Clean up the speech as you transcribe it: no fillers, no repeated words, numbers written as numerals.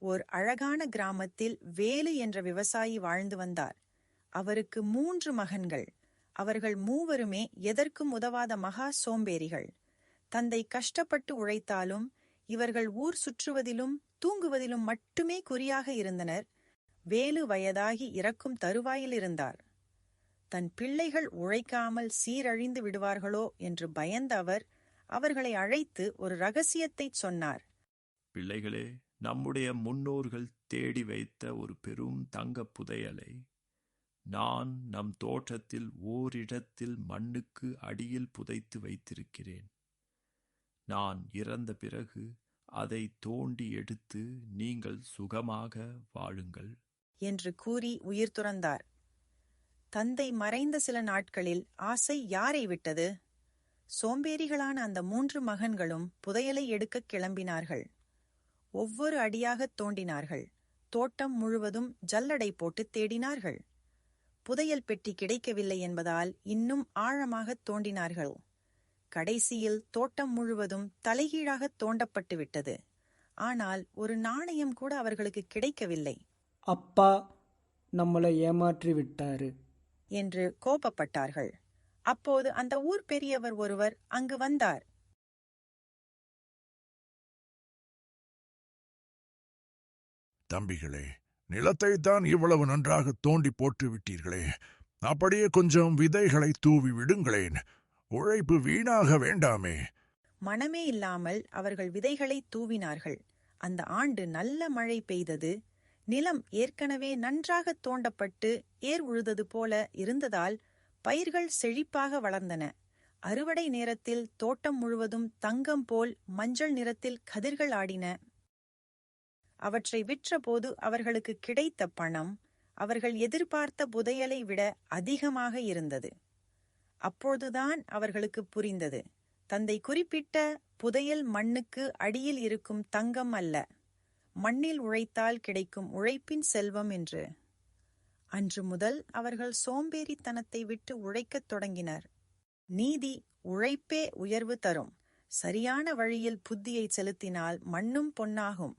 ஓர் அழகான கிராமத்தில் வேலு என்ற விவசாயி வாழ்ந்து வந்தார். அவருக்கு 3 மகன்கள். அவர்கள் மூவருமே எதற்கும் உதவாத மகா சோம்பேறிகள். தந்தை கஷ்டப்பட்டு உழைத்தாலும் இவர்கள் ஊர் சுற்றுவதிலும் தூங்குவதிலும் மட்டுமே குறியாக இருந்தனர். வேலு வயதாகி இறக்கும் தருவாயில் இருந்தார். தன் பிள்ளைகள் உழைக்காமல் சீரழிந்து விடுவார்களோ என்று பயந்த அவர் அவர்களை அழைத்து ஒரு ரகசியத்தைச் சொன்னார். பிள்ளைகளே, நம்முடைய முன்னோர்கள் தேடி வைத்த ஒரு பெரும் தங்க புதையலை நான் நம் தோட்டத்தில் ஓரிடத்தில் மண்ணுக்கு அடியில் புதைத்து வைத்திருக்கிறேன். நான் இறந்த பிறகு அதை தோண்டி எடுத்து நீங்கள் சுகமாக வாழுங்கள் என்று கூறி உயிர் துறந்தார். தந்தை மறைந்த சில நாட்களில் ஆசை யாரை விட்டது? சோம்பேறிகளான அந்த 3 மகன்களும் புதையலை எடுக்க கிளம்பினார்கள். ஒவ்வொரு அடியாகத் தோண்டினார்கள். தோட்டம் முழுவதும் ஜல்லடை போட்டு தேடினார்கள். புதையல் பெட்டி கிடைக்கவில்லை என்பதால் இன்னும் ஆழமாக தோண்டினார்கள். கடைசியில் தோட்டம் முழுவதும் தலைகீழாக தோண்டப்பட்டு விட்டது. ஆனால் ஒரு நாணயம் கூட அவர்களுக்கு கிடைக்கவில்லை. அப்பா நம்மளை ஏமாற்றி விட்டாரு என்று கோபப்பட்டார்கள். அப்போது அந்த ஊர் பெரியவர் ஒருவர் அங்கு வந்தார். தம்பிகளே, நிலத்தைத்தான் இவ்வளவு நன்றாக தோண்டி போட்டு விட்டீர்களே, அப்படியே கொஞ்சம் விதைகளை தூவி விடுங்களேன். உழைப்பு வீணாக வேண்டாமே. மனமே இல்லாமல் அவர்கள் விதைகளை தூவினார்கள். அந்த ஆண்டு நல்ல மழை பெய்தது. நிலம் ஏற்கனவே நன்றாக தோண்டப்பட்டு ஏர் உழுதது போல இருந்ததால் பயிர்கள் செழிப்பாக வளர்ந்தன. அறுவடை நேரத்தில் தோட்டம் முழுவதும் தங்கம் போல் மஞ்சள் நிறத்தில் கதிர்கள் ஆடின. அவற்றை விற்றபோது அவர்களுக்கு கிடைத்த பணம் அவர்கள் எதிர்பார்த்த புதையலை விட அதிகமாக இருந்தது. அப்போதுதான் அவர்களுக்கு புரிந்தது, தந்தை குறிப்பிட்ட புதையல் மண்ணுக்கு அடியில் இருக்கும் தங்கம் அல்ல, மண்ணில் உழைத்தால் கிடைக்கும் உழைப்பின் செல்வம் என்று. அன்று முதல் அவர்கள் சோம்பேறித்தனத்தை விட்டு உழைக்கத் தொடங்கினர். நீதி, உழைப்பே உயர்வு தரும். சரியான வழியில் புத்தியை செலுத்தினால் மண்ணும் பொன்னாகும்.